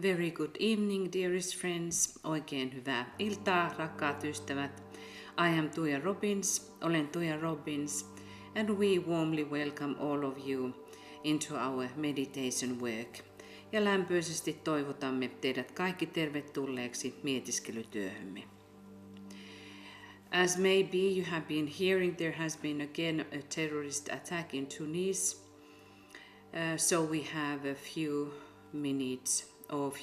Very good evening, dearest friends. Oikein hyvää iltaa, rakkaat ystävät. I am Tuija Robbins, olen Tuija Robbins, and we warmly welcome all of you into our meditation work. Ja lämpöisesti toivotamme teidät kaikki tervetulleeksi mietiskelytyöhömme. As maybe you have been hearing, there has been again a terrorist attack in Tunis. So we have a few minutes or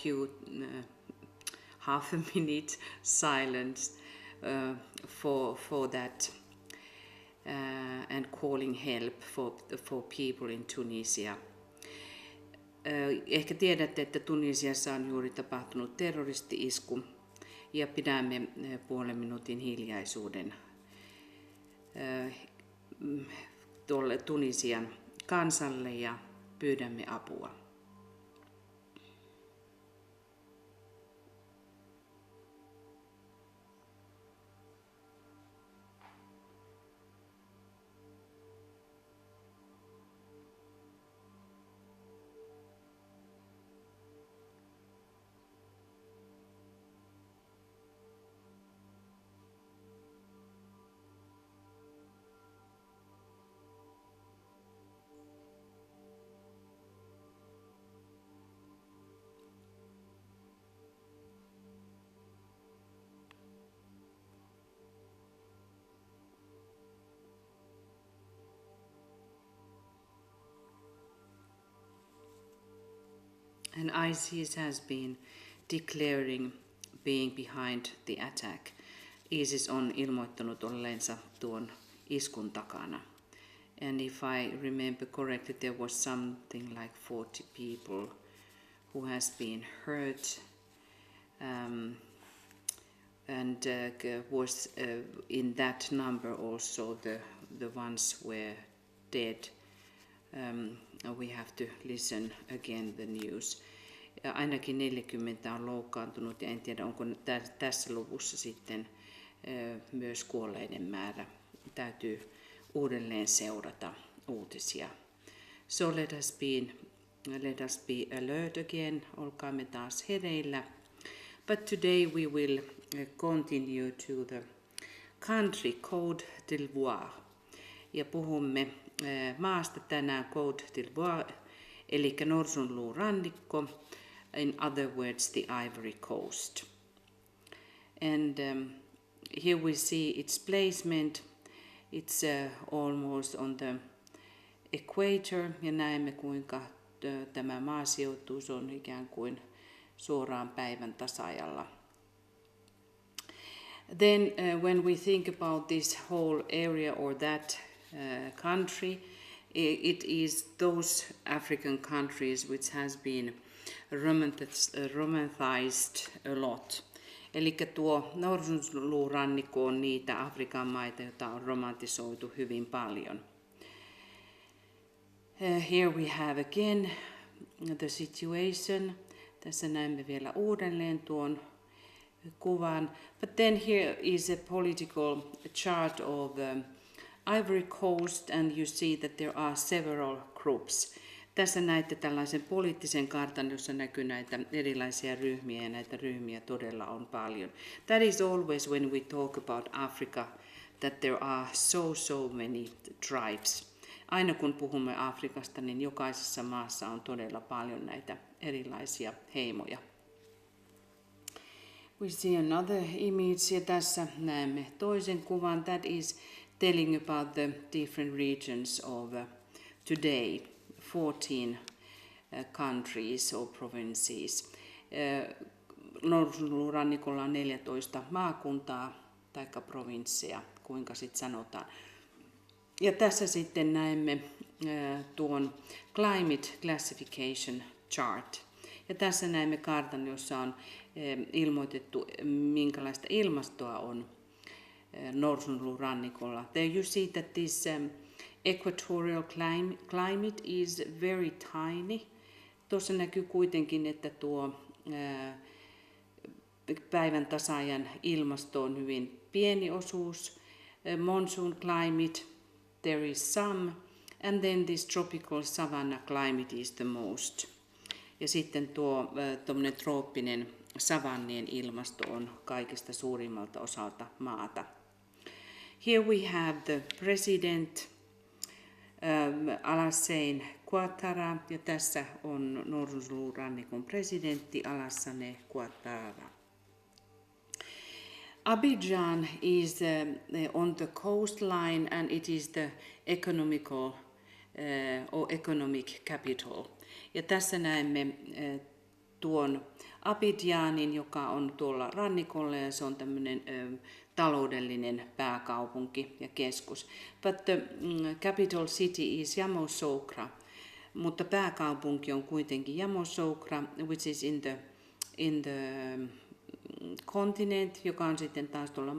half a minute silence for that and calling help for people in Tunisia. Ehkä tiedätte, että Tunisiassa on juuri tapahtunut terroristi-isku ja pidämme puolen minuutin hiljaisuuden tuolle Tunisian kansalle ja pyydämme apua. And ISIS has been declaring being behind the attack. ISIS on ilmoittanut olleensa tuon iskun takana. And if I remember correctly, there was something like 40 people who has been hurt. And was in that number also the ones were dead. We have to listen again the news. Ainakin 40 on loukkaantunut ja en tiedä onko tässä luvussa sitten myös kuolleiden määrä. Täytyy uudelleen seurata uutisia. So let us be alert again. Olkaamme taas hereillä. But today we will continue to the country Cote d'Ivoire. Ja puhumme maasta tänään Cote d'Ivoire, eli Norsunluurannikko, in other words the Ivory Coast. And here we see its placement. It's almost on the equator, ja näemme kuinka tämä maa sijoittuu, se on ikään kuin suoraan päivän tasajalla. Then when we think about this whole area or that country, it is those African countries which has been romanticized a lot. Eli tuo Norsunluurannikko on niitä Afrikan maita, joita on romantisoitu hyvin paljon. Here we have again the situation. Tässä näemme vielä uudelleen tuon kuvan. But then here is a political chart of Ivory Coast, and you see that there are several groups. Tässä näette tällaisen poliittisen kartan, jossa näkyy näitä erilaisia ryhmiä, ja näitä ryhmiä todella on paljon. That is always when we talk about Africa, that there are so many tribes. Aina kun puhumme Afrikasta, niin jokaisessa maassa on todella paljon näitä erilaisia heimoja. We see another image, ja tässä näemme toisen kuvan. That is telling about the different regions of today, 14 countries or provinces. Norsunluurannikolla on 14 maakuntaa tai provinsseja, kuinka sitten sanotaan. Ja tässä sitten näemme tuon Climate Classification Chart. Ja tässä näemme kartan, jossa on ilmoitettu, minkälaista ilmastoa on Norsunluurannikolla. There you see that this equatorial climate is very tiny. Tuossa näkyy kuitenkin, että tuo päivän tasaajan ilmasto on hyvin pieni osuus. Monsoon climate, there is some, and then this tropical savanna climate is the most. Ja sitten tuo tuommoinen trooppinen savannien ilmasto on kaikista suurimmalta osalta maata. Here we have the president Alassane Ouattara, ja tässä on Norsunluurannikon presidentti Alassane Ouattara. Abidjan is on the coastline and it is the economic capital. Ja tässä näemme tuon Abidjanin, joka on tuolla rannikolla, ja se on tämmöinen taloudellinen pääkaupunki ja keskus. But the capital city is Yamoussoukro, mutta pääkaupunki on kuitenkin Yamoussoukro, which is in the continent, joka on sitten taas tuolla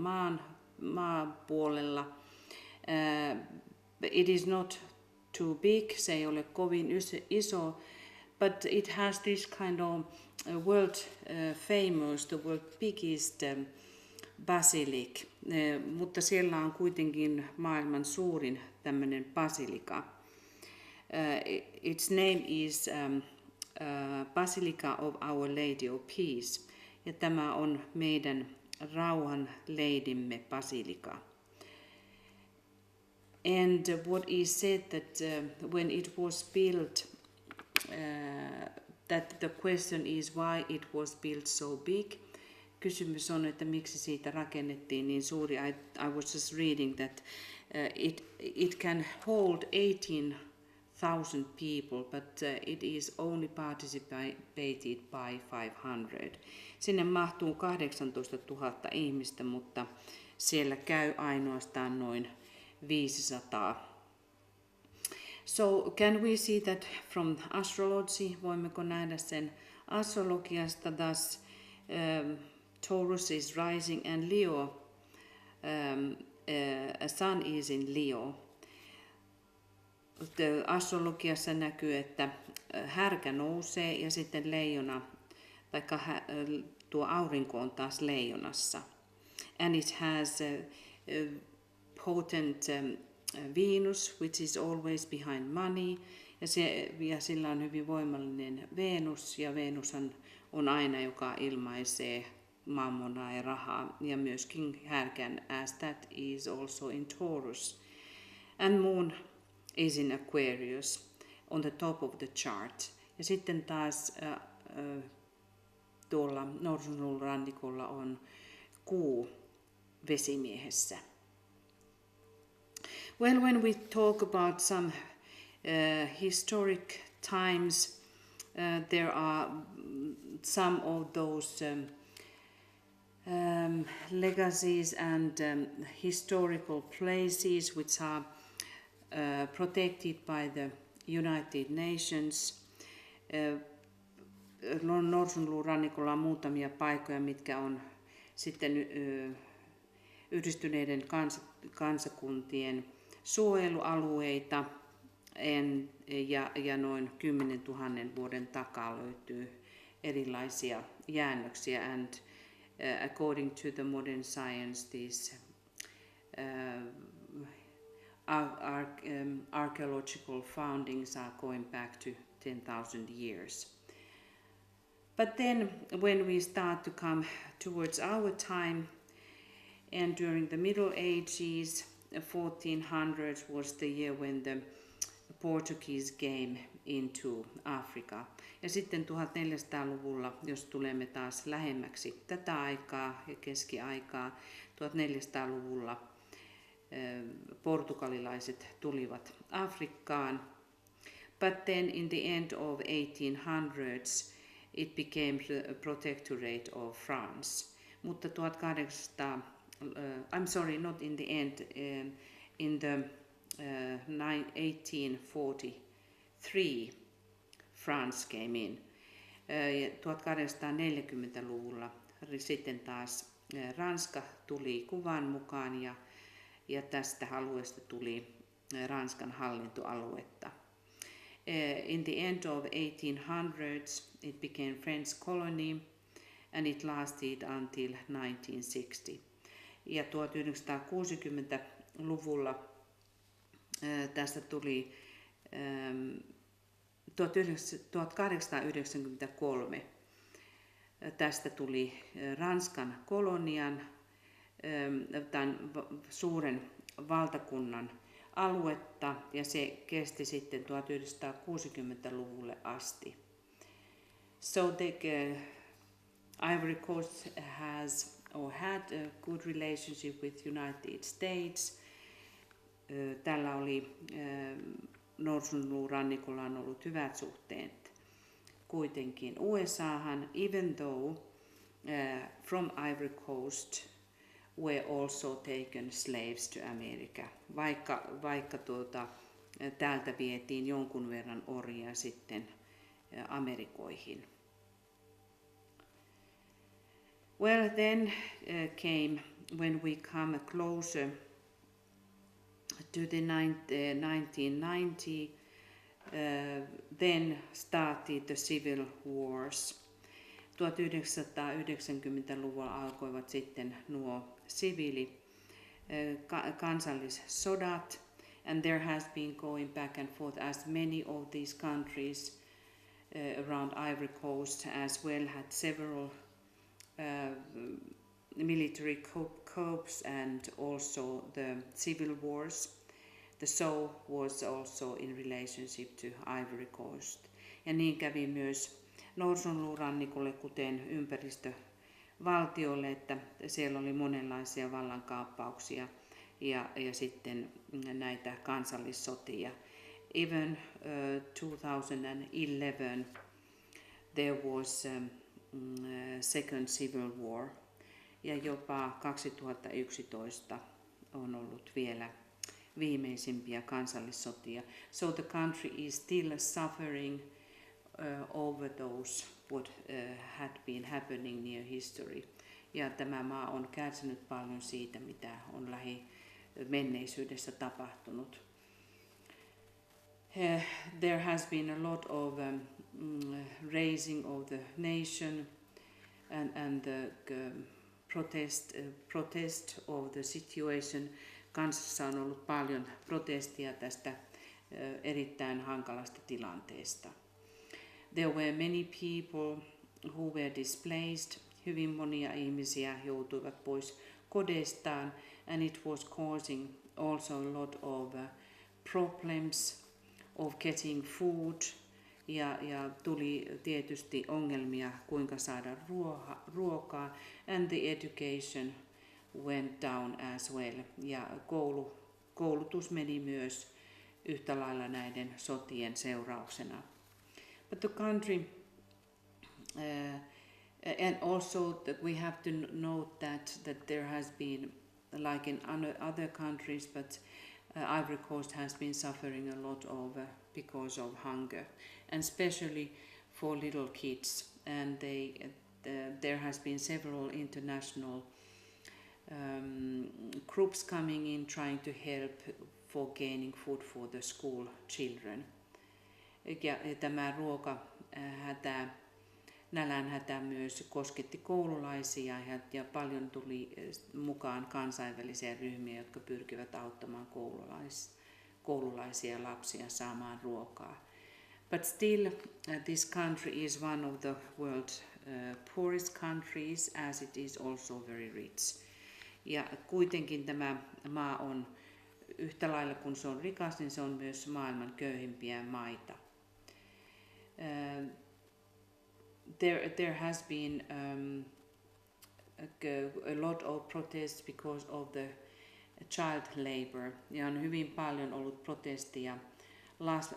maapuolella. It is not too big, se ei ole kovin iso, but it has this kind of world famous, the world biggest basilic, mutta siellä on kuitenkin maailman suurin tämmöinen basilika. Its name is Basilica of Our Lady of Peace, ja tämä on meidän rauhan leidimme basilika. And what is said that when it was built, that the question is why it was built so big. Kysymys on, että miksi siitä rakennettiin niin suuri. I was just reading that it can hold 18,000 people, but it is only participated by 500. Sinne mahtuu 18 000 ihmistä, mutta siellä käy ainoastaan noin 500. So can we see that from astrology? Voimmeko nähdä sen astrologiasta? Thus Taurus is rising and Leo, a sun is in Leo. Astrologiassa näkyy, että härkä nousee ja sitten leijona, taikka tuo aurinko on taas leijonassa. And it has potent Venus, which is always behind money, ja sillä on hyvin voimallinen Venus, ja Venus on aina, joka ilmaisee mammonaa ja rahaa, ja myöskin härkän, as that is also in Taurus. And Moon is in Aquarius, on the top of the chart. Ja sitten taas tuolla Norsunluurannikolla on Kuu vesimiehessä. Well, when we talk about some historic times, there are some of those legacies and historical places which are protected by the United Nations. Norsunluurannikolla on muutamia paikkoja, mitkä on sitten yhdistyneiden kansakuntien suojelualueita, ja noin 10 000 vuoden takaa löytyy erilaisia jäännöksiä. And according to the modern science, these archaeological foundings are going back to 10,000 years. But then when we start to come towards our time, and during the Middle Ages, 1400s was the year when the Portuguese came into Africa. Ja sitten 1400-luvulla, jos tulemme taas lähemmäksi tätä aikaa ja keskiaikaa, 1400-luvulla portugalilaiset tulivat Afrikkaan. But then in the end of 1800s it became the protectorate of France. Mutta 1843 France came in. 1840-luvulla sitten taas Ranska tuli kuvan mukaan, ja tästä alueesta tuli Ranskan hallintoaluetta. In the end of 1800s it became French colony and it lasted until 1960. Ja 1960-luvulla tästä tuli 1893 tästä tuli Ranskan kolonian tämän suuren valtakunnan aluetta ja se kesti sitten 1960-luvulle asti. So the Ivory Coast has or had a good relationship with United States. Tällä oli Norsunluurannikolla on ollut hyvät suhteet kuitenkin USAhan, even though from Ivory Coast were also taken slaves to America, vaikka täältä vietiin jonkun verran orjia sitten Amerikoihin. Well, then came, when we come closer to the 1990, then started the civil wars. 1990-luvulla alkoivat sitten nuo kansallissodat, and there has been going back and forth as many of these countries around Ivory Coast as well had several military coups and also the civil wars. The Sow was also in relationship to Ivory Coast. Ja niin kävi myös Norsunluurannikolle, kuten ympäristövaltiolle, että siellä oli monenlaisia vallankaappauksia ja sitten näitä kansallissotia. Even 2011 there was second civil war ja jopa 2011 on ollut vielä viimeisimpiä kansallissotia. So the country is still suffering over those what had been happening near history. Ja tämä maa on kärsinyt paljon siitä, mitä on lähimenneisyydessä tapahtunut. There has been a lot of raising of the nation and the protest of the situation. Kansassa on ollut paljon protestia tästä erittäin hankalasta tilanteesta. There were many people who were displaced. Hyvin monia ihmisiä joutuivat pois kodeistaan, and it was causing also a lot of problems of getting food. Ja tuli tietysti ongelmia, kuinka saada ruokaa, and the education went down as well. Ja koulutus meni myös yhtä lailla näiden sotien seurauksena. But the country, and also that we have to note that there has been, like in other countries, but Ivory Coast has been suffering a lot of because of hunger, and especially for little kids. And there has been several international groups coming in trying to help for gaining food for the school children. Ja tämä nälänhätä myös kosketti koululaisia ja paljon tuli mukaan kansainvälisiä ryhmiä, jotka pyrkivät auttamaan koululaisia ja lapsia saamaan ruokaa. But still, this country is one of the world's poorest countries, as it is also very rich. Ja kuitenkin tämä maa on yhtä lailla kun se on rikas, niin se on myös maailman köyhimpiä maita. There has been a lot of protests because of the child labor. Ja on hyvin paljon ollut protestia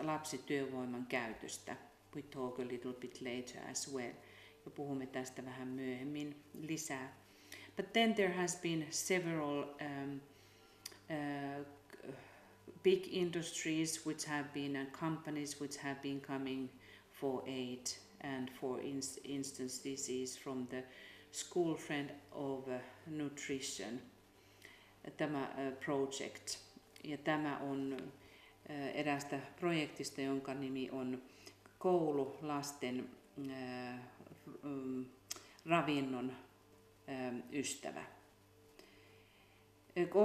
lapsityövoiman käytöstä. We talk a little bit later as well. Ja puhumme tästä vähän myöhemmin lisää. But then there has been several big industries which have been and companies which have been coming for aid, and for instance this is from the School Friend of Nutrition, tämä project. Ja tämä on erästä projektista, jonka nimi on koululasten ravinnon ystävä.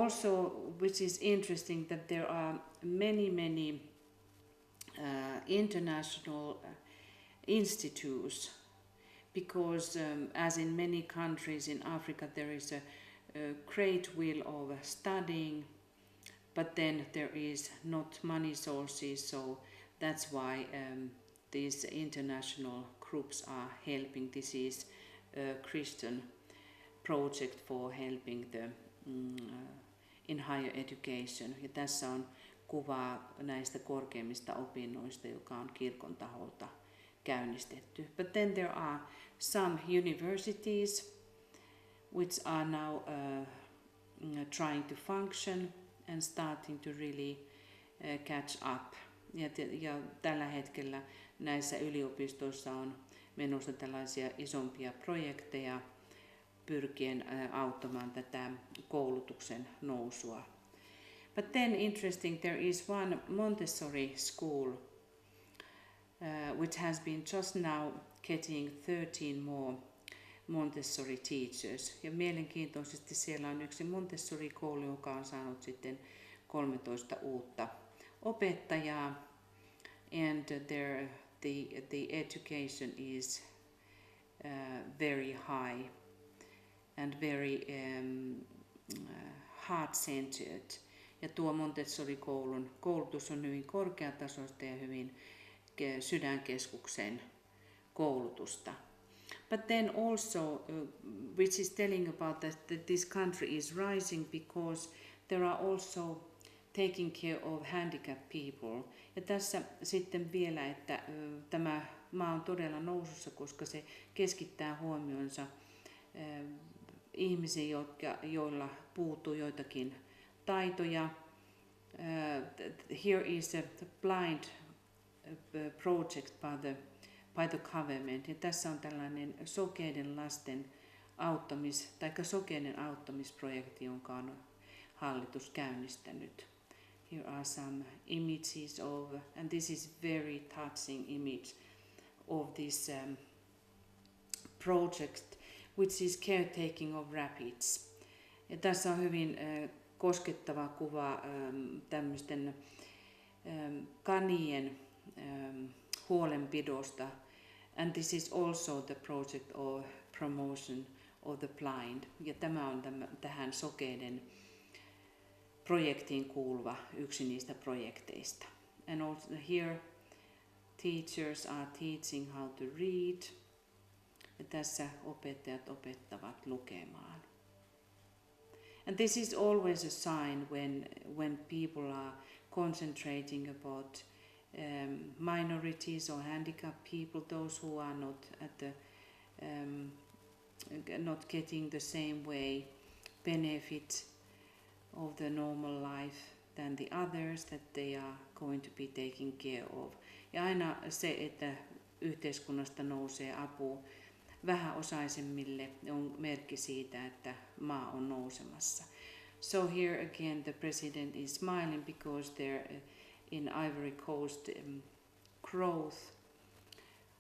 Also, which is interesting, that there are many international institutes, because as in many countries in Africa there is a great will of studying, but then there is not money sources, so that's why these international groups are helping. This is a Christian project for helping the in higher education. Ja tässä on kuvaa näistä korkeimmista opinnoista, joka on kirkon taholta käynnistetty. But then there are some universities which are now trying to function and starting to really catch up. Ja tällä hetkellä näissä yliopistoissa on menossa tällaisia isompia projekteja pyrkien auttamaan tätä koulutuksen nousua. But then interesting, there is one Montessori school which has been just now getting 13 more Montessori teachers. Ja mielenkiintoisesti siellä on yksi Montessori-koulu, joka on saanut sitten 13 uutta opettajaa. And the education is very high and very heart-centered. Ja tuo Montessori-koulun koulutus on hyvin korkeatasoista ja hyvin sydänkeskuksen koulutusta. But then also, which is telling about that this country is rising because there are also taking care of handicapped people. Ja tässä sitten vielä, että tämä maa on todella nousussa, koska se keskittää huomionsa ihmisiin, joilla puuttuu joitakin taitoja. Here is a blind project by the government. Ja tässä on tällainen sokeiden lasten sokeiden auttamisprojekti, jonka on hallitus käynnistänyt. Here are some images of, and this is very touching image of this project, which is caretaking of rapids. Ja tässä on hyvin koskettava kuva tämmöisten kanien huolenpidosta. And this is also the project of promotion of the blind. Ja tämä on tähän sokeiden projektiin kuuluva yksi niistä projekteista. And also here teachers are teaching how to read. Ja tässä opettajat opettavat lukemaan. And this is always a sign when people are concentrating about minorities or handicapped people, those who are not at the not getting the same way benefit of the normal life than the others, that they are going to be taken care of. Ja aina se, että yhteiskunnasta nousee apu vähäosaisemmille, on merkki siitä, että maa on nousemassa. So here again the president is smiling because there in Ivory Coast growth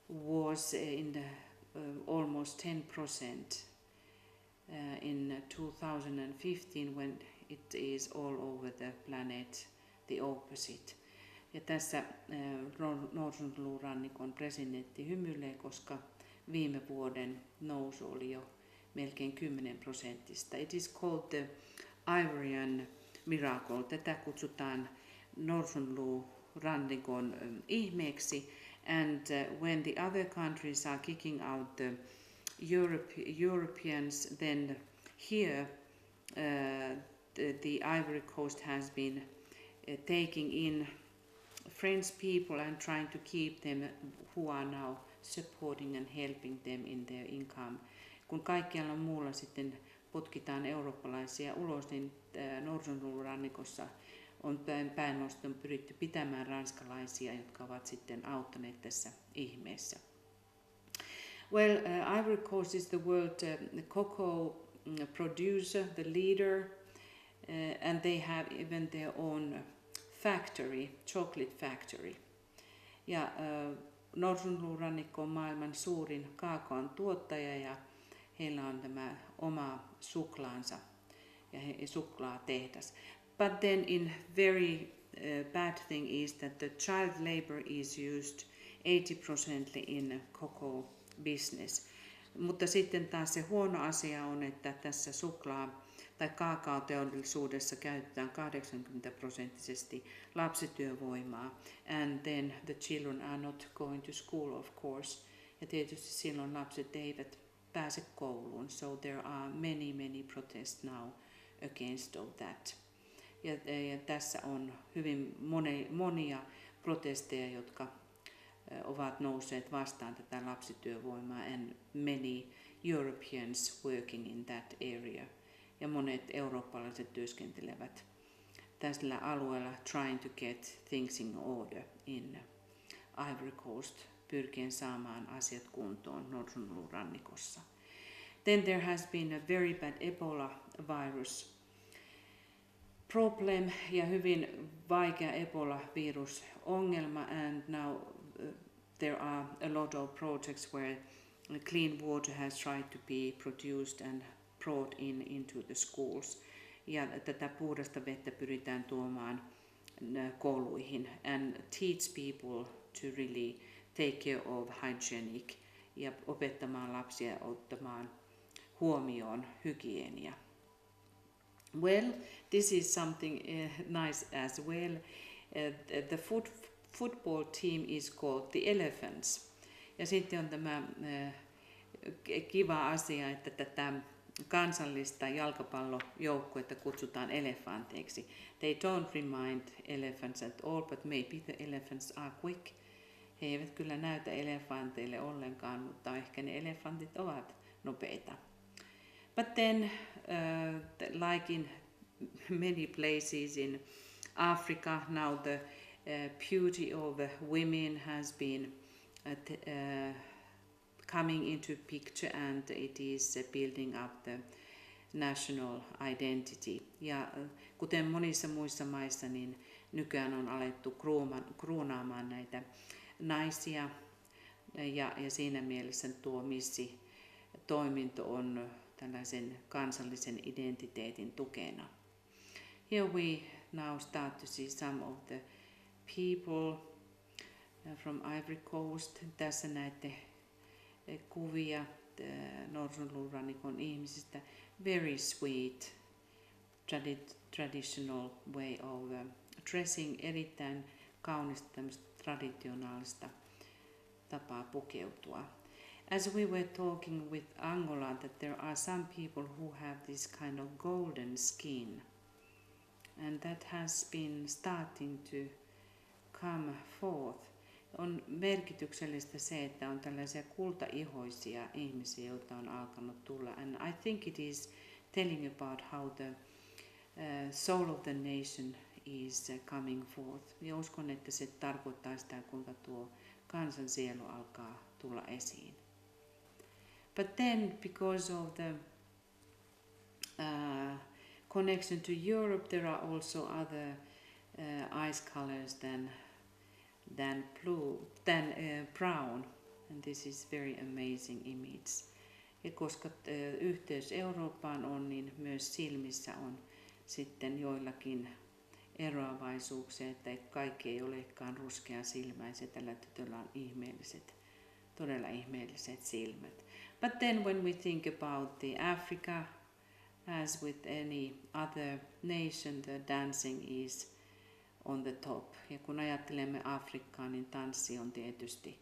was in the almost 10% in 2015, when it is all over the planet the opposite. Ja tässä Norsunluurannikon presidentti hymyilee, koska viime vuoden nousu oli jo melkein 10%. It is called the Ivorian miracle. Tätä kutsutaan Norsunluurannikon ihmeeksi. And when the other countries are kicking out the Europeans, then here the Ivory Coast has been taking in French people and trying to keep them, who are now supporting and helping them in their income. Kun kaikkialla muulla sitten potkitaan eurooppalaisia ulos, niin Norsunluurannikossa on päinvastoin pyritty pitämään ranskalaisia, jotka ovat sitten auttaneet tässä ihmeessä. Well, Ivory Coast is the world cocoa producer, the leader, and they have even their own factory, chocolate factory. Ja Norsunluurannikko on maailman suurin kaakaon tuottaja ja heillä on tämä oma suklaansa ja suklaatehdas. But then in very bad thing is that the child labor is used 80% in cocoa business. Mutta sitten taas se huono asia on, että tässä tai kaakaoteollisuudessa käytetään 80% lapsityövoimaa. And then the children are not going to school, of course. Ja tietysti silloin lapset eivät pääse kouluun. So there are many protests now against of that. Ja tässä on hyvin monia protesteja, jotka ovat nousseet vastaan tätä lapsityövoimaa, and many Europeans working in that area. Ja monet eurooppalaiset työskentelevät tällä alueella trying to get things in order in Ivory Coast, pyrkien saamaan asiat kuntoon Norsunluurannikossa. Then there has been a very bad Ebola virus problem ja hyvin vaikea Ebola-virusongelma, and now there are a lot of projects where clean water has tried to be produced and brought into the schools. Ja tätä puhdasta vettä pyritään tuomaan kouluihin and teach people to really take care of hygienic ja opettamaan lapsia ottamaan huomioon hygienia. Well, this is something nice as well. The football team is called the Elephants. Ja sitten on tämä kiva asia, että tätä kansallista jalkapallojoukkuetta kutsutaan elefanteiksi. They don't remind elephants at all, but maybe the elephants are quick. He eivät kyllä näytä elefanteille ollenkaan, mutta ehkä ne elefantit ovat nopeita. But then, like in many places in Africa, now the beauty of women has been coming into picture, and it is building up the national identity. Ja kuten monissa muissa maissa, niin nykyään on alettu kruunaamaan näitä naisia, ja siinä mielessä tuo missitoiminto on tällaisen kansallisen identiteetin tukena. Here we now start to see some of the people from Ivory Coast. Tässä näette kuvia Norsunluurannikon ihmisistä. Very sweet, traditional way of dressing. Erittäin kaunista tämmöistä traditionaalista tapaa pukeutua. As we were talking with Angola, that there are some people who have this kind of golden skin, and that has been starting to come forth. On merkityksellistä se, että on tällaisia kultaihoisia ihmisiä, joita on alkanut tulla. And I think it is telling about how the soul of the nation is coming forth. Ja uskon, että se tarkoittaa sitä, kuinka tuo kansan sielu alkaa tulla esiin. But then, because of the connection to Europe, there are also other ice colors than brown, and this is very amazing image. Ja koska yhteys Eurooppaan on, niin myös silmissä on sitten joillakin eroavaisuuksia, että kaikki ei olekaan ruskeasilmäisiä. Tällä tytöllä on todella ihmeelliset silmät. But then when we think about the Africa, as with any other nation, the dancing is on the top. Ja kun ajattelemme Afrikkaa, niin tanssi on tietysti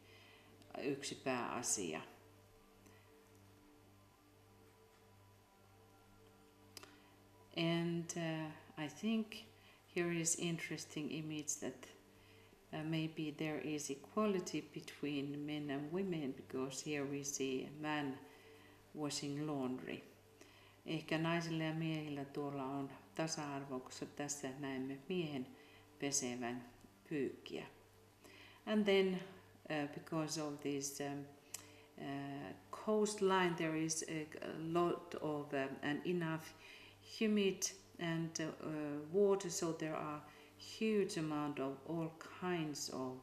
yksi pääasia. And I think here is interesting image that maybe there is equality between men and women, because here we see a man washing laundry. Ehkä naisilla ja miehillä tuolla on tasa-arvo, koska tässä näemme miehen pesevän pyykkiä. And then because of this coastline, there is a lot of and enough humid and water, so there are huge amount of all kinds of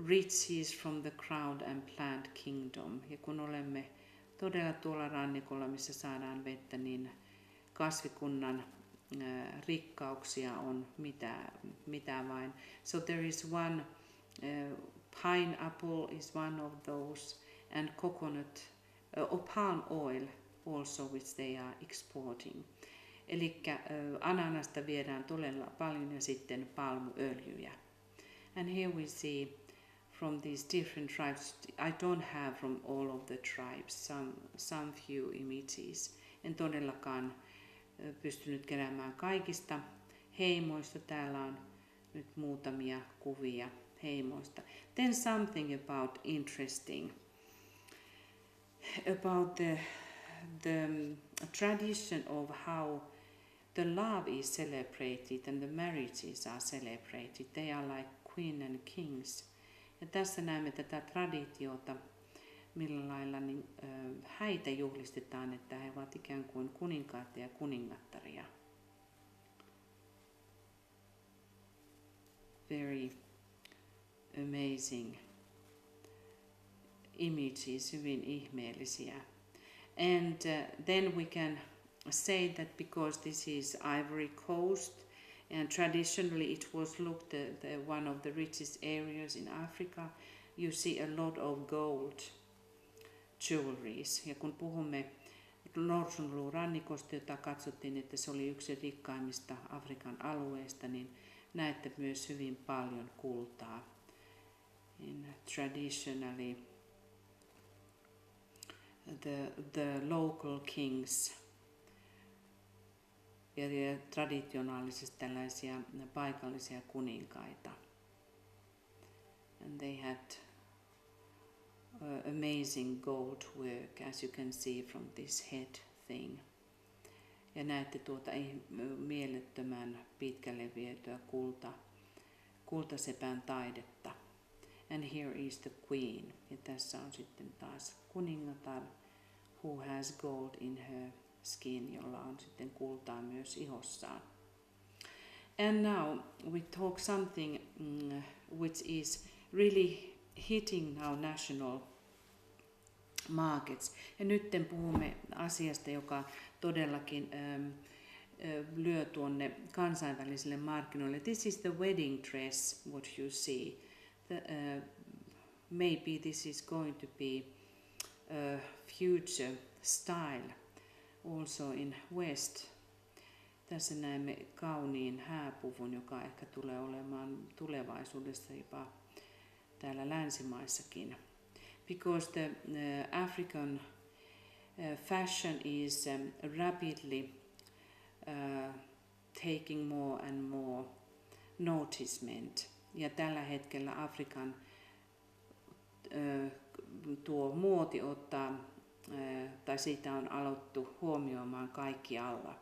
riches from the ground and plant kingdom. Ja kun olemme todella tuolla rannikolla, missä saadaan vettä, niin kasvikunnan rikkauksia on mitä vain. So there is one, pineapple is one of those, and coconut or palm oil also, which they are exporting. Eli ananasta viedään todella paljon ja sitten palmuöljyjä. And here we see from these different tribes, I don't have from all of the tribes, some few images. En todellakaan pystynyt keräämään kaikista heimoista. Täällä on nyt muutamia kuvia heimoista. Then something about interesting about the tradition of how the love is celebrated and the marriages are celebrated. They are like queen and kings. Ja tässä näemme tätä traditiota, millä lailla niin, häitä juhlistetaan, että he ovat ikään kuin kuninkaita ja kuningattaria. Very amazing images, hyvin ihmeellisiä. And then we can say that because this is Ivory Coast, and traditionally it was looked at one of the richest areas in Africa, you see a lot of gold jewelries. Ja kun puhumme Norsunluurannikosta, jota katsottiin, että se oli yksi rikkaimmista Afrikan alueista, niin näette myös hyvin paljon kultaa. Traditionally the local kings ja traditionaalisesti tällaisia paikallisia kuninkaita. And they had amazing gold work, as you can see from this head thing. Ja näette tuota mielettömän pitkälle vietyä kultasepän taidetta. And here is the queen. Ja tässä on sitten taas kuningatar, who has gold in her skin, jolla on sitten kultaa myös ihossaan. And now we talk something which is really hitting our national markets. Ja nyt puhumme asiasta, joka todellakin lyö tuonne kansainvälisille markkinoille. This is the wedding dress, what you see. Maybe this is going to be a future style also in West. Tässä näemme kauniin hääpuvun, joka ehkä tulee olemaan tulevaisuudessa jopa täällä länsimaissakin. Because the African fashion is rapidly taking more and more noticement. Ja tällä hetkellä Afrikan tuo muoti ottaa, tai siitä on alettu huomioimaan kaikkialla.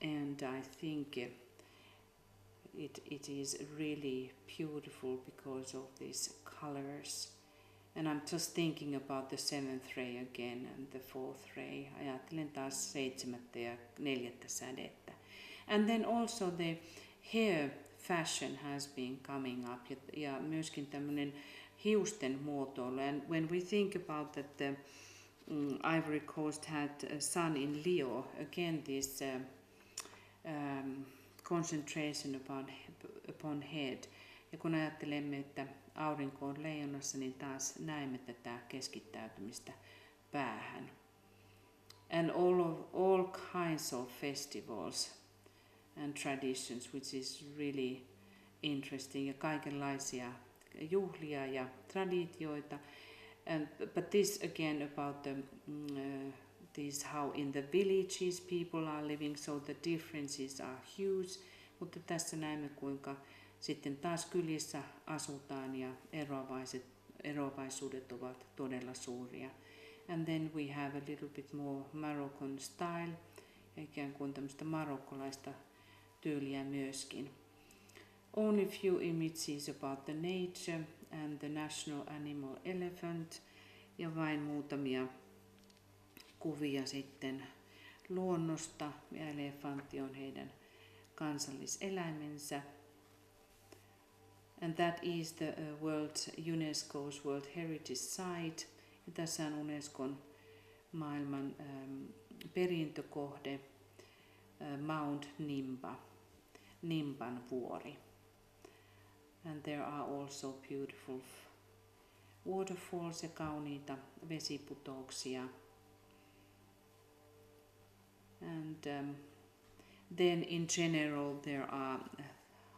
And I think it is really beautiful because of these colors. And I'm just thinking about the 7th ray again and the 4th ray. Ajattelen taas 7. ja 4. sädettä. And then also the hair fashion has been coming up. Ja myöskin tämmöinen hiusten muotoilu. And when we think about that the Ivory Coast had a sun in Leo, again this concentration upon head. Ja kun ajattelemme, että aurinko on leijonassa, niin taas näemme tätä keskittäytymistä päähän. And all kinds of festivals and traditions, which is really interesting. Ja kaikenlaisia juhlia ja traditioita. But this again about the this how in the villages people are living, so the differences are huge. Mutta tässä näemme, kuinka sitten taas kylissä asutaan ja eroavaisuudet ovat todella suuria. And then we have a little bit more Moroccan style, ikään kuin tämmöistä marokkolaista tyyliä myöskin. Only few images about the nature and the national animal elephant, ja vain muutamia kuvia sitten luonnosta, ja elefantti on heidän kansalliseläimensä. And that is the UNESCO's World Heritage Site. Ja tässä on Unescon maailman perintökohde Mount Nimban vuori. And there are also beautiful waterfalls ja kauniita vesiputouksia. And then in general there are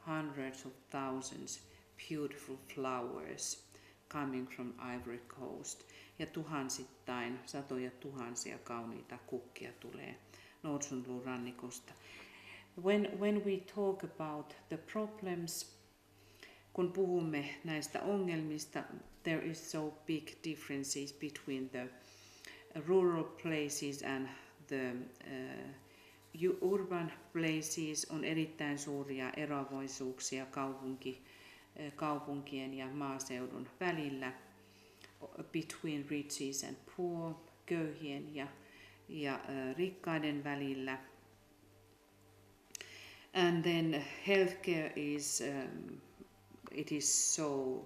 hundreds of thousands beautiful flowers coming from Ivory Coast. Ja tuhansittain, satoja tuhansia kauniita kukkia tulee Norsunluun rannikosta. When we talk about the problems, kun puhumme näistä ongelmista, there is so big differences between the rural places and the urban places. On erittäin suuria eroavaisuuksia kaupunkien ja maaseudun välillä, between riches and poor, köyhien ja rikkaiden välillä. And then healthcare it is so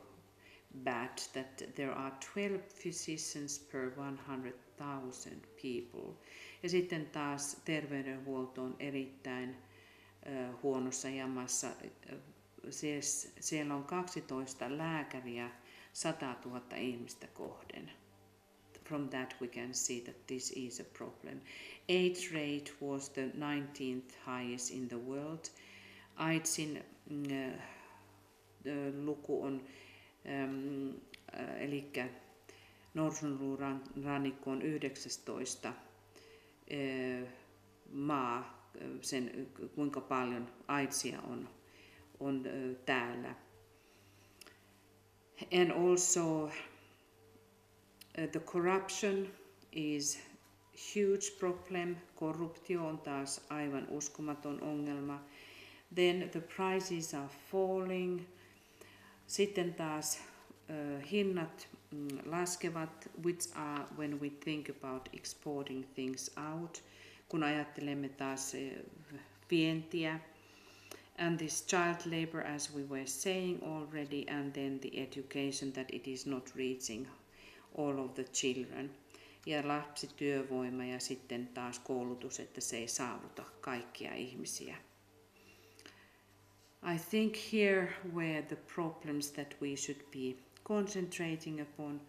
bad that there are 12 physicians per 100,000 people. Ja sitten taas terveydenhuolto on erittäin huonossa jamassa. Siellä on 12 lääkäriä 100 000 ihmistä kohden. From that we can see that this is a problem. AIDS rate was the 19th highest in the world. AIDSin luku on, eli Norsunluun rannikko on 19 maa, sen kuinka paljon AIDSia on täällä. And also the corruption is huge problem. Korruptio on taas aivan uskomaton ongelma. Then the prices are falling. Sitten taas hinnat laskevat, which are when we think about exporting things out, kun ajattelemme taas vientiä. And this child labor, as we were saying already, and then the education, that it is not reaching all of the children. Ja lapsityövoima ja sitten taas koulutus, että se ei saavuta kaikkia ihmisiä. I think here were the problems that we should be concentrating upon.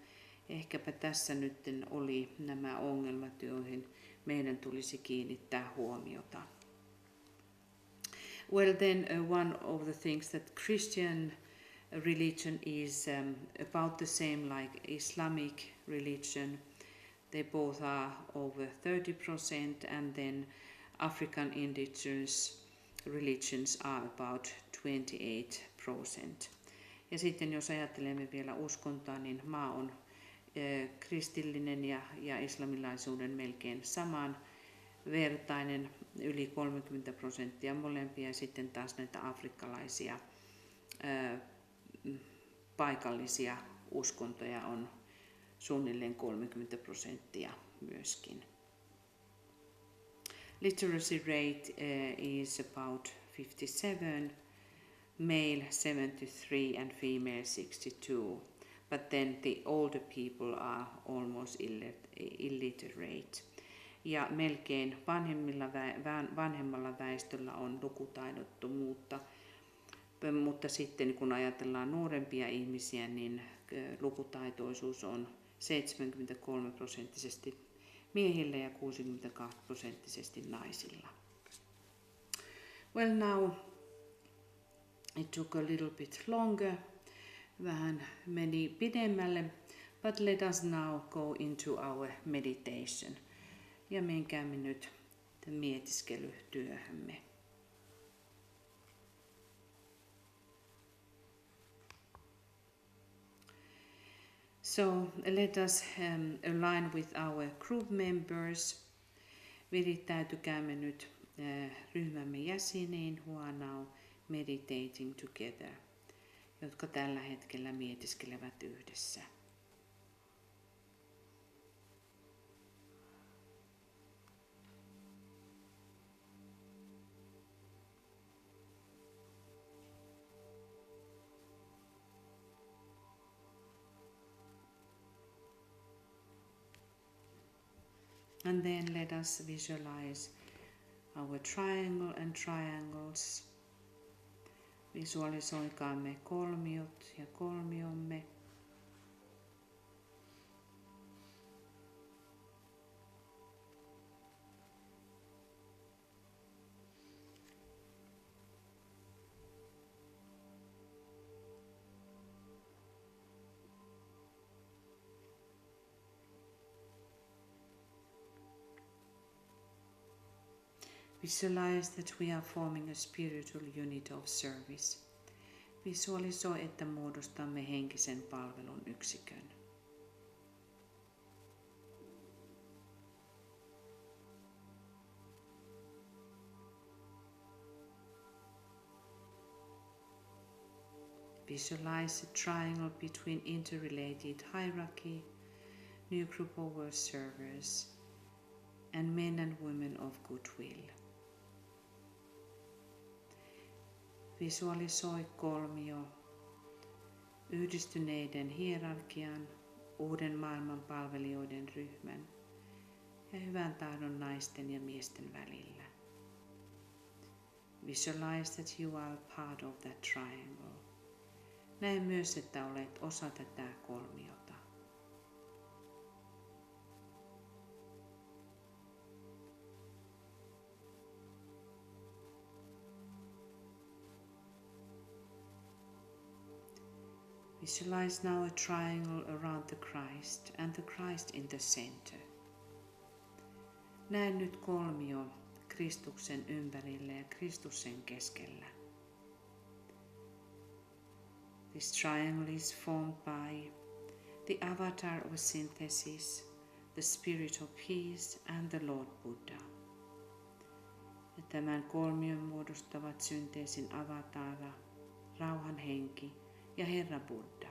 Ehkäpä tässä nyt oli nämä ongelmat, joihin meidän tulisi kiinnittää huomiota. Well then, one of the things that Christian religion is about the same like Islamic religion. They both are over 30%, and then African indigenous religions are about 28%. Ja sitten jos ajattelemme vielä uskontoa, niin maa on kristillinen ja islamilaisuuden melkein saman vertainen, yli 30% molempia, ja sitten taas näitä afrikkalaisia paikallisia uskontoja on suunnilleen 30% myöskin. Literacy rate is about 57, male 73 and female 62, but then the older people are almost illiterate. Ja melkein vanhemmalla väestöllä on lukutaidottomuutta, mutta sitten kun ajatellaan nuorempia ihmisiä, niin lukutaitoisuus on 73% miehillä ja 62% naisilla. Well, now it took a little bit longer, vähän meni pidemmälle, but let us now go into our meditation. Ja menkäämme nyt mietiskelytyöhömme. So let us align with our group members. Virittäytykäämme nyt ryhmämme jäseniin who are now meditating together, jotka tällä hetkellä mietiskelevät yhdessä. And then let us visualize our triangle and triangles. Visualisoikaamme kolmiot ja kolmiomme. Visualize that we are forming a spiritual unit of service. Visualisoi, että muodostamme henkisen palvelun yksikön. Visualize a triangle between interrelated hierarchy, new group of world servers, and men and women of goodwill. Visualisoi kolmio yhdistyneiden hierarkian, uuden maailman palvelijoiden ryhmän ja hyvän tahdon naisten ja miesten välillä. Visualize that you are part of that triangle. Näe myös, että olet osa tätä kolmiota. Visualize now a triangle around the Christ and the Christ in the center. Näe nyt kolmio Kristuksen ympärillä ja Kristuksen keskellä. This triangle is formed by the avatar of synthesis, the spirit of peace and the Lord Buddha. Ja tämän kolmion muodostavat synteesin avatara, rauhan henki ja Herra Buddha.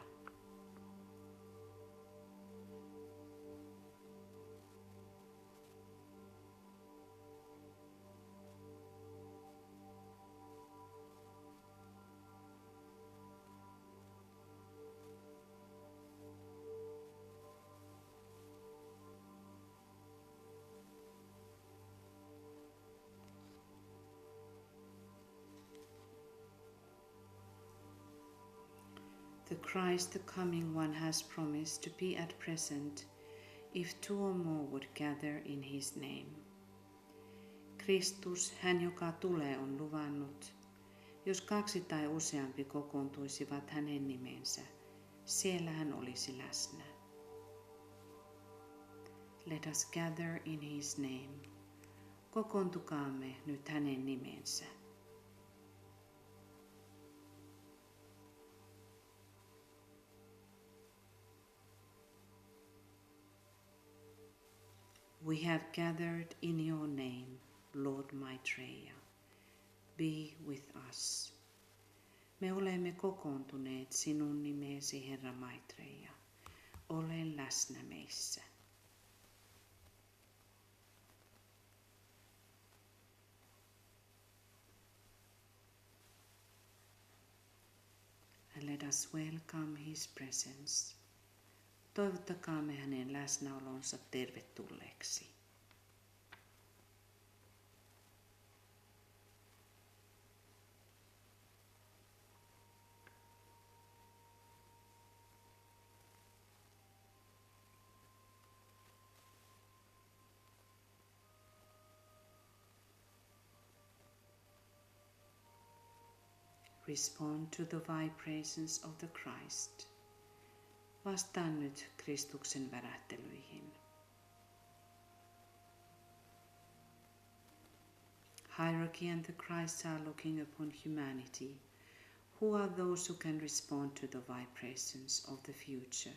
The Christ, the coming one, has promised to be at present if two or more would gather in his name. Kristus, hän joka tulee, on luvannut, jos kaksi tai useampi kokoontuisivat hänen nimensä, siellä hän olisi läsnä. Let us gather in his name. Kokoontukaamme nyt hänen nimensä. We have gathered in your name, Lord Maitreya. Be with us. Me olemme kokoontuneet sinun nimeesi, Herra Maitreya. Ole läsnä meissä. And let us welcome his presence. Toivottakaamme hänen läsnäolonsa tervetulleeksi. Respond to the vibrations of the Christ. Vastaa nyt Kristuksen värähtelyihin. Hierarchy and the Christ are looking upon humanity. Who are those who can respond to the vibrations of the future,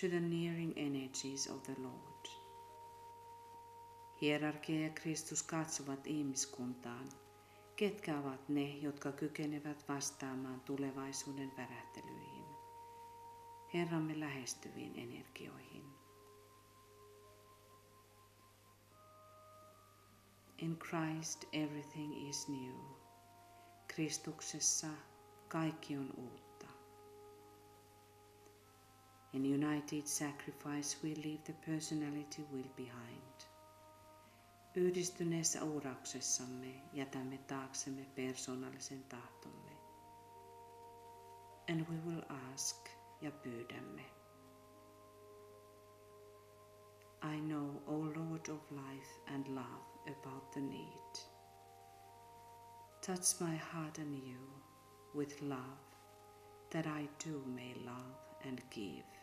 to the nearing energies of the Lord? Hierarkia ja Kristus katsovat ihmiskuntaan. Ketkä ovat ne, jotka kykenevät vastaamaan tulevaisuuden värähtelyihin? Herramme lähestyviin energioihin. In Christ everything is new. Kristuksessa kaikki on uutta. In united sacrifice we leave the personality will behind. Yhdistyneessä uurauksessamme jätämme taaksemme persoonallisen tahtomme. And we will ask ja pyydämme. I know, O Lord of life and love, about the need. Touch my heart anew with love, that I too may love and give.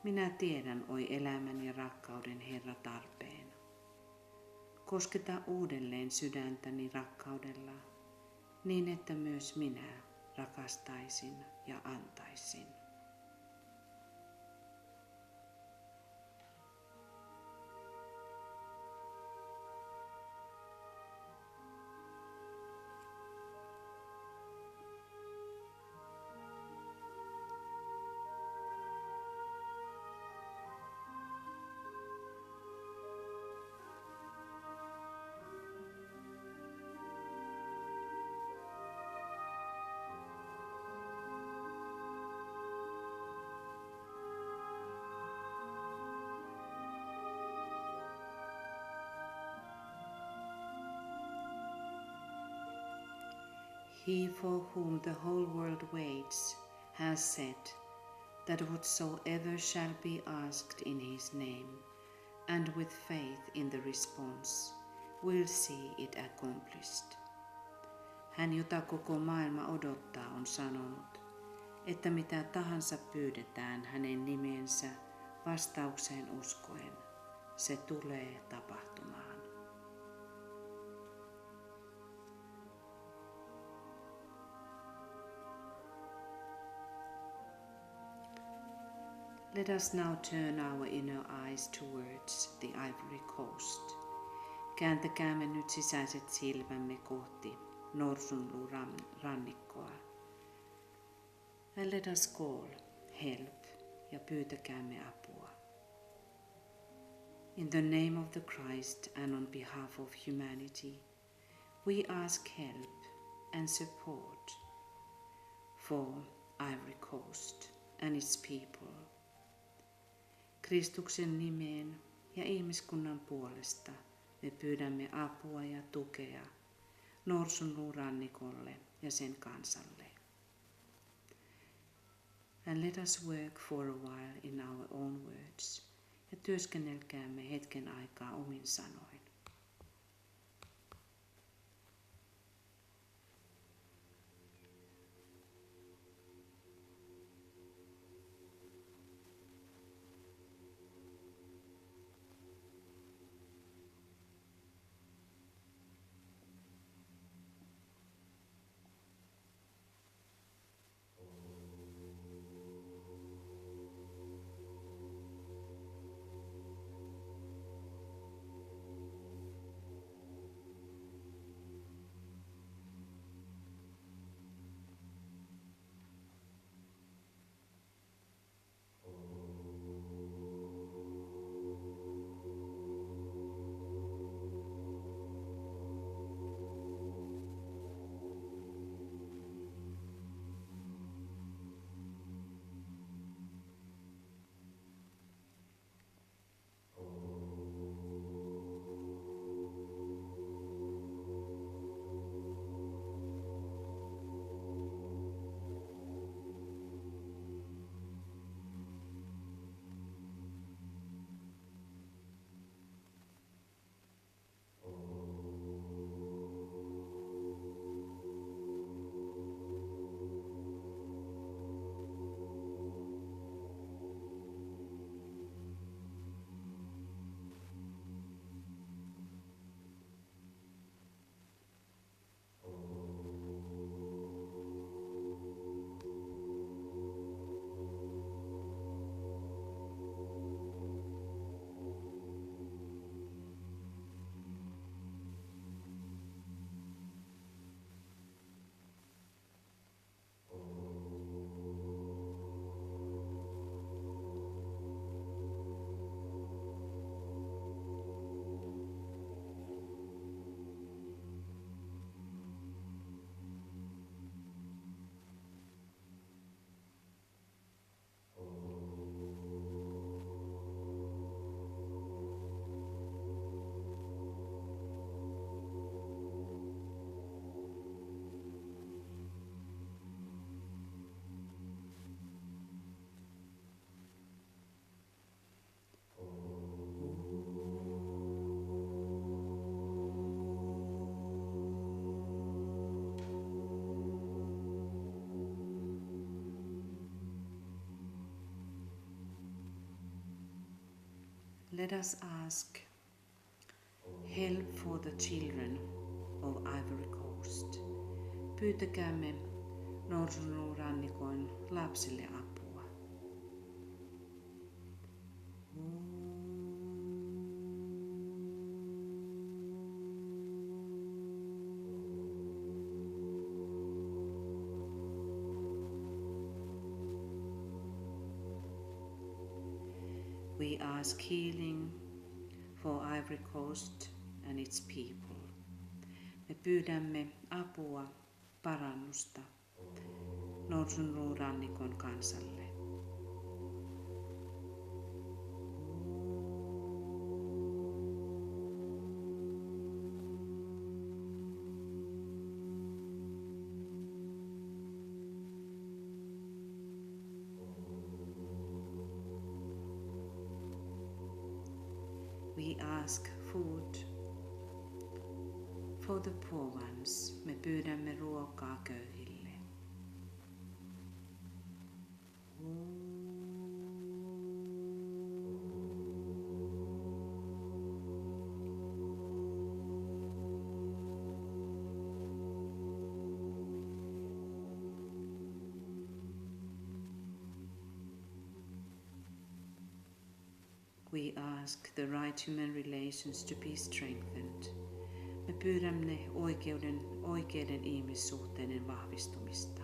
Minä tiedän, oi elämän ja rakkauden Herra, tarpeen. Kosketa uudelleen sydäntäni rakkaudella, niin että myös minä rakastaisin ja antaisin. He for whom the whole world waits has said that whatsoever shall be asked in his name, and with faith in the response, will see it accomplished. Hän, jota koko maailma odottaa, on sanonut, että mitä tahansa pyydetään hänen nimensä vastaukseen uskoen, se tulee tapahtumaan. Let us now turn our inner eyes towards the Ivory Coast. Kääntäkäämme nyt sisäiset silmämme kohti Norsunluurannikkoa. And let us call, help, ja pyytäkäämme apua. In the name of the Christ and on behalf of humanity, we ask help and support for Ivory Coast and its people. Kristuksen nimeen ja ihmiskunnan puolesta me pyydämme apua ja tukea Norsunluurannikolle ja sen kansalle. And let us work for a while in our own words, ja työskennelkäämme hetken aikaa omin sanoin. Let us ask help for the children of Ivory Coast. Pyytäkäämme Norsunluurannikon lapsille apua. We ask healing for Ivory Coast and its people. Me pyydämme apua, parannusta Norsunluurannikon kansalle. We ask food for the poor ones. Me pyydämme ruokaa köyhille. We ask the right human relations to be strengthened. Me pyydämme oikeiden ihmissuhteiden vahvistumista.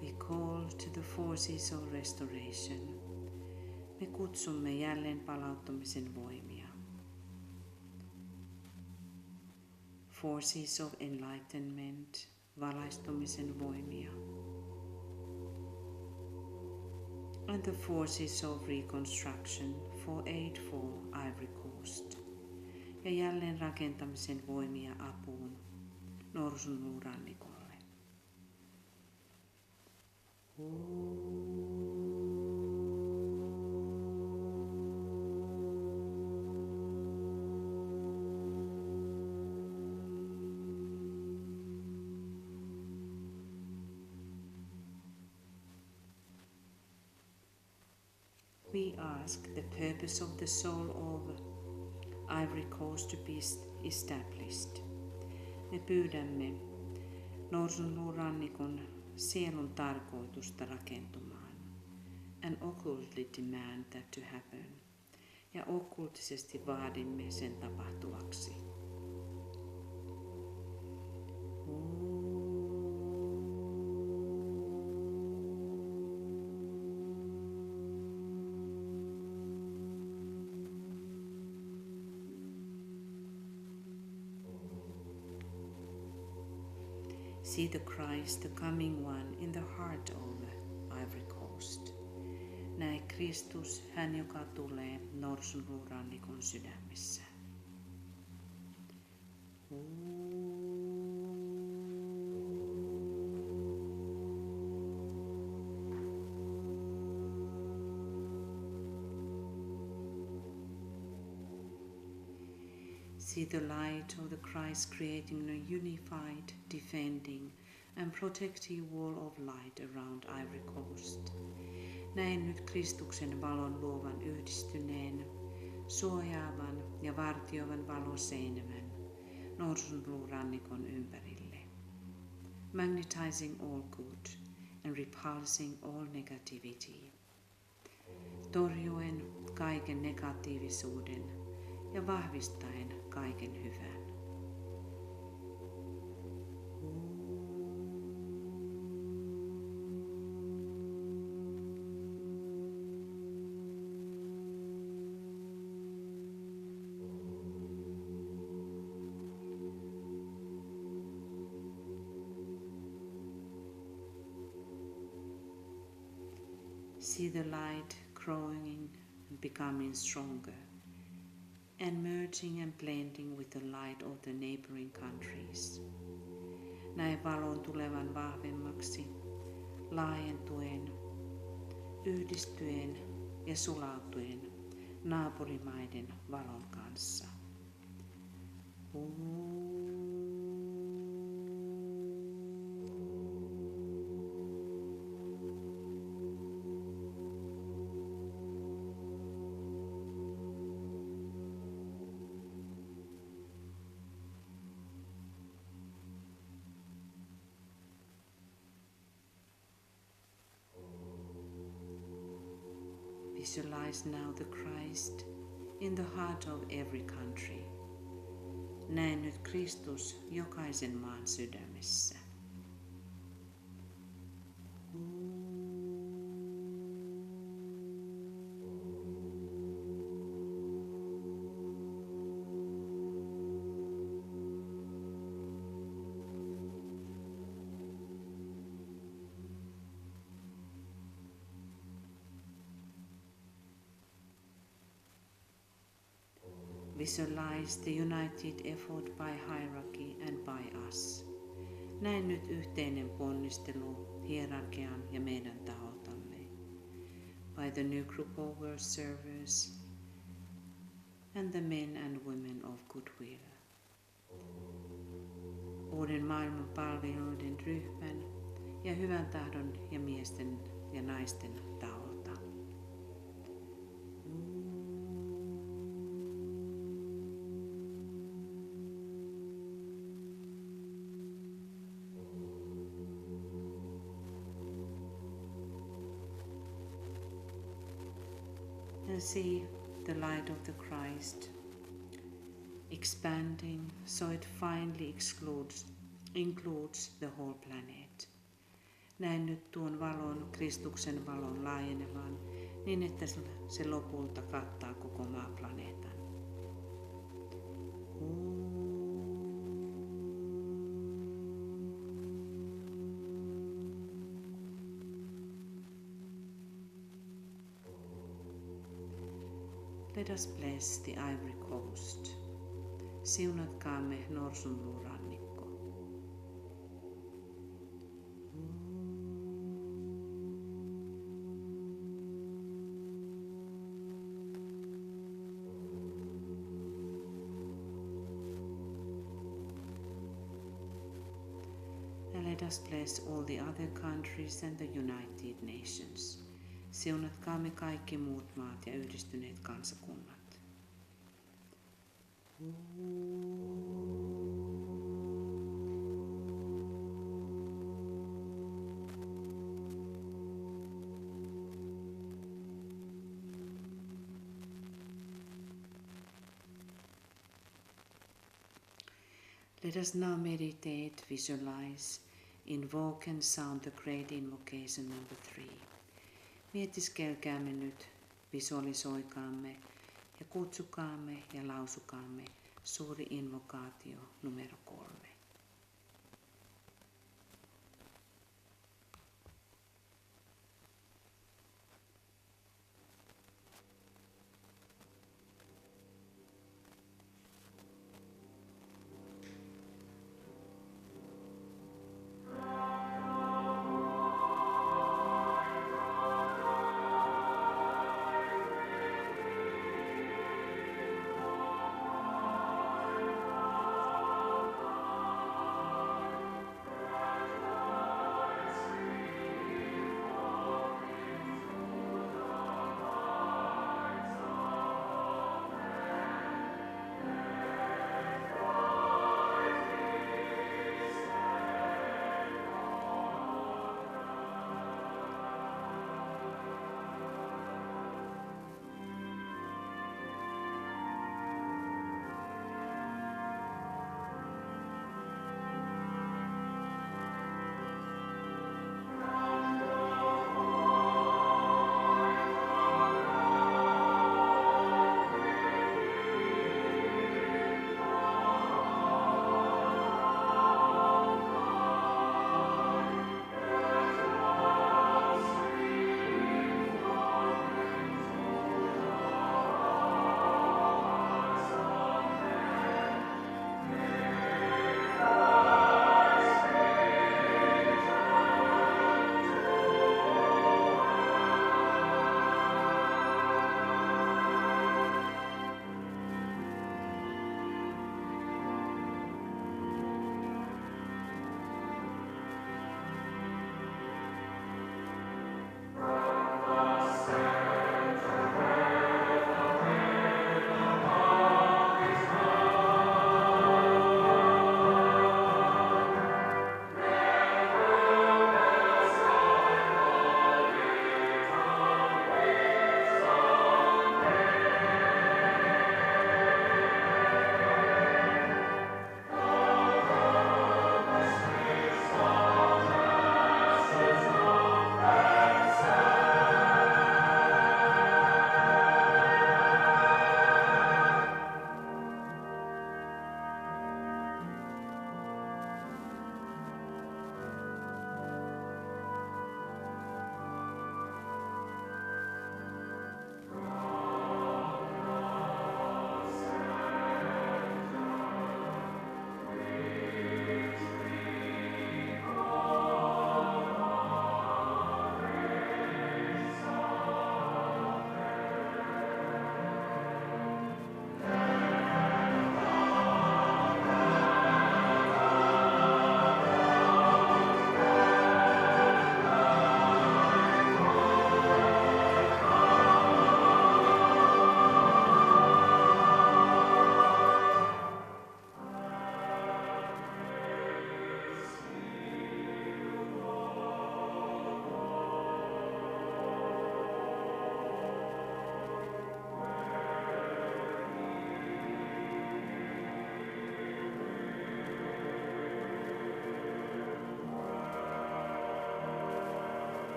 We call to the forces of restoration. Me kutsumme jälleen palauttamisen voimia. Forces of enlightenment, valaistumisen voimia. And the forces of reconstruction for aid for Ivory Coast. Ja jälleen rakentamisen voimia apuun Norsunluurannikolle. We ask the purpose of the soul of Ivory Coast to be established. Me pyydämme Norsunluurannikon sielun tarkoitusta rakentumaan. And occultly demand that to happen. Ja okkultisesti vaadimme sen tapahtuvaksi. See the Christ, the coming one, in the heart of Ivory Coast. Näe Kristus, hän joka tulee Norsunluurannikon sydämessä. See the light of the Christ creating a unified, defending and protective wall of light around Ivory Coast. Näin nyt Kristuksen valon luovan yhdistyneen, suojaavan ja vartioivan valoseinämän Norsunluurannikon ympärille. Magnetizing all good and repulsing all negativity. Torjuen kaiken negatiivisuuden ja vahvistaen kaiken hyvän. See the light growing and becoming stronger, and merging and blending with the light of the neighboring countries. Näe valon tulevan vahvemmaksi, laajentuen, yhdistyen ja sulautuen naapurimaiden valon kanssa. Visualize now the Christ in the heart of every country. Näe nyt Kristus jokaisen maan sydämessä. Visualize the united effort by hierarchy and by us. Näe nyt yhteinen ponnistelu hierarkian ja meidän taholtamme. By the new group of world servers and the men and women of goodwill. Uuden maailman palvelijoiden ryhmän ja hyvän tahdon ja miesten ja naisten taholta. And see the light of the Christ expanding so it finally includes the whole planet. Näen nyt tuon valon, Kristuksen valon laajenevan niin, että se lopulta kattaa koko maaplaneetan. Let us bless the Ivory Coast. Siunatkaamme Norsunluurannikko. And let us bless all the other countries and the United Nations. Siunatkaamme kaikki muut maat ja yhdistyneet kansakunnat. Let us now meditate, visualize, invoke and sound the great invocation number 3. Mietiskelkäämme nyt, visualisoikaamme ja kutsukaamme ja lausukaamme suuri invokaatio numero 3.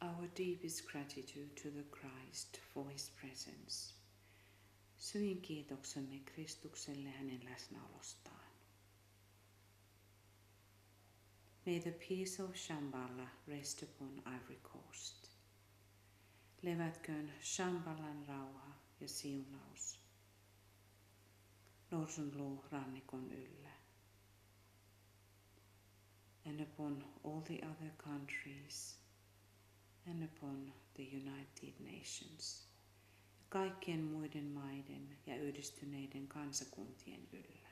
our deepest gratitude to the Christ for his presence. Syin kiitoksemme Kristukselle hänen läsnäolostaan. May the peace of Shambhala rest upon Ivory Coast. Levätköön Shambhalan rauha ja siunaus Norsunluu rannikon yllä. And upon all the other countries and upon the United Nations. Kaikkien muiden maiden ja yhdistyneiden kansakuntien yllä.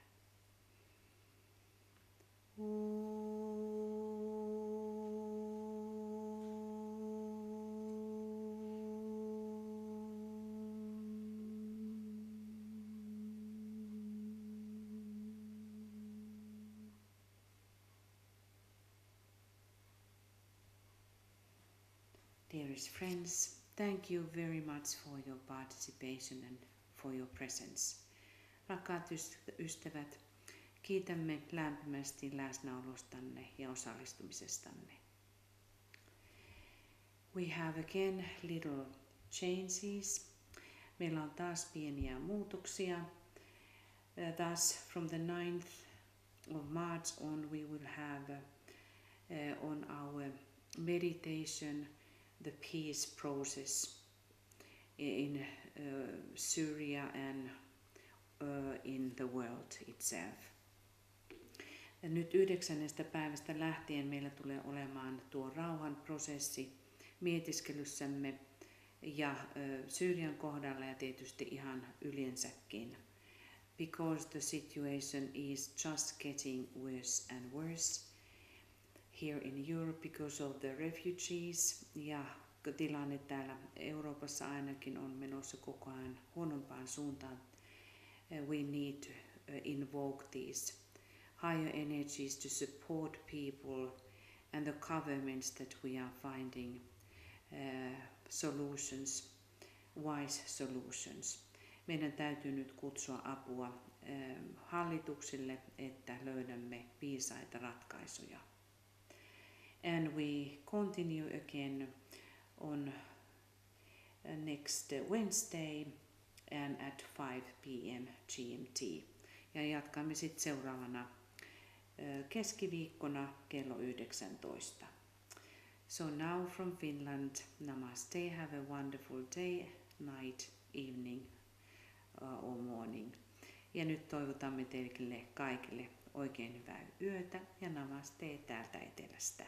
Dearest friends, thank you very much for your participation and for your presence. Rakkaat ystävät, kiitämme lämpimästi läsnäolostanne ja osallistumisestanne. We have again little changes. Meillä on taas pieniä muutoksia. Thus, from the 9th of March on, we will have on our meditation the peace process in Syria and in the world itself. Ja nyt 9. päivästä lähtien meillä tulee olemaan tuo rauhan prosessi mietiskelyssämme ja Syyrian kohdalla ja tietysti ihan yleensäkin. Because the situation is just getting worse and worse here in Europe because of the refugees, ja tilanne täällä Euroopassa ainakin on menossa koko ajan huonompaan suuntaan. We need to invoke these higher energies to support people and the governments that we are finding solutions, wise solutions. Meidän täytyy nyt kutsua apua hallituksille, että löydämme viisaita ratkaisuja. And we continue again on next Wednesday and at 5 p.m. GMT. Ja jatkamme sitten seuraavana keskiviikkona kello 19. So now from Finland, namaste, have a wonderful day, night, evening or morning. Ja nyt toivotamme teille kaikille oikein hyvää yötä ja namaste täältä etelästä.